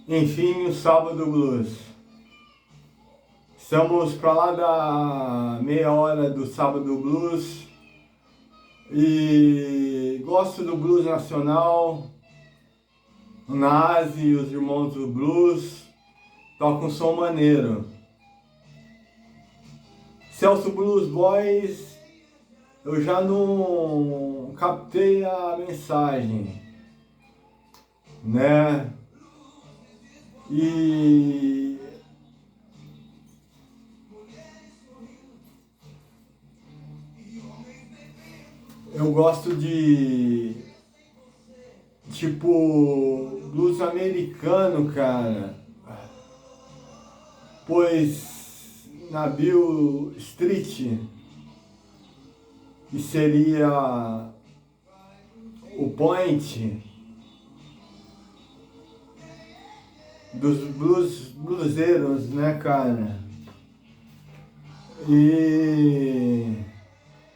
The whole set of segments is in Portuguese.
Enfim, o Sábado Blues. Estamos para lá da meia hora do Sábado Blues e gosto do blues nacional. O Nazi e os Irmãos do Blues tocam um som maneiro. Celso Blues Boys, eu já não captei a mensagem, né? E eu gosto de tipo blues americano, cara. Pois na Beale Street, que seria o point dos bluseiros, né, cara? E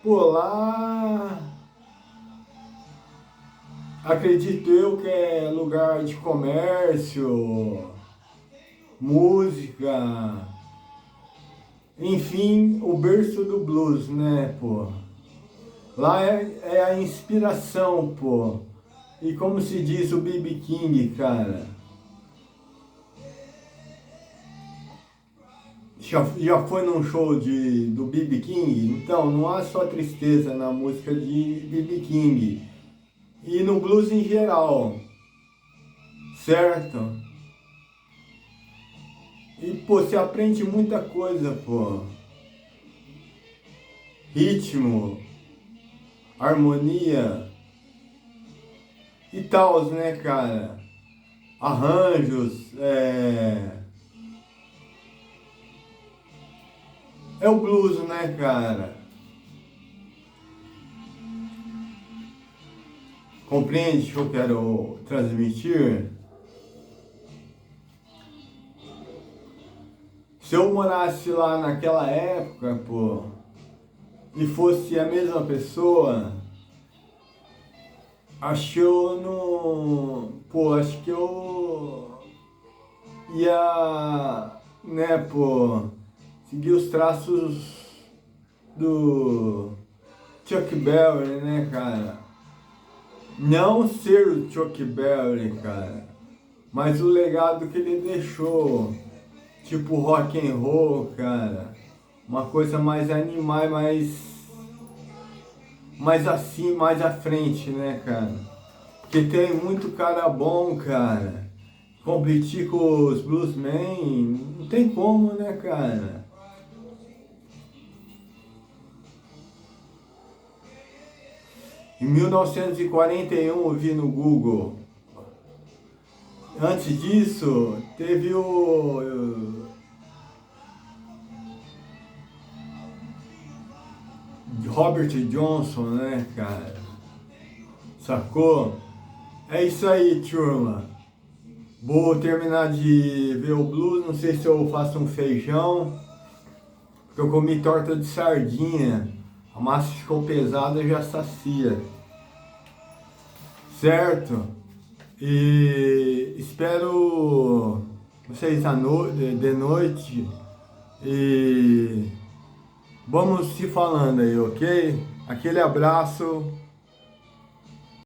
por lá, acredito eu que é lugar de comércio, música, enfim, o berço do blues, né, pô? Lá é a inspiração, pô. E como se diz o B.B. King, cara? Já foi num show do B.B. King? Então, não há só tristeza na música de B.B. King. E no blues em geral, certo? E, pô, você aprende muita coisa, pô. Ritmo, harmonia e tal, né, cara? Arranjos, é o blues, né, cara? Compreende o que eu quero transmitir? Se eu morasse lá naquela época, pô, e fosse a mesma pessoa, acho que eu não... Pô, acho que eu ia, né, pô, seguir os traços do Chuck Berry, né, cara? Não ser o Chuck Berry, cara, mas o legado que ele deixou, tipo rock and roll, cara, uma coisa mais animal, mais assim, mais à frente, né, cara? Porque tem muito cara bom, cara. Competir com os bluesmen, não tem como, né, cara? Em 1941 eu vi no Google. Antes disso, teve o Robert Johnson, né, cara? Sacou? É isso aí, turma. Vou terminar de ver o blues, não sei se eu faço um feijão, porque eu comi torta de sardinha. A massa ficou pesada e já sacia. Certo? E espero vocês de noite e vamos se falando aí, ok? Aquele abraço.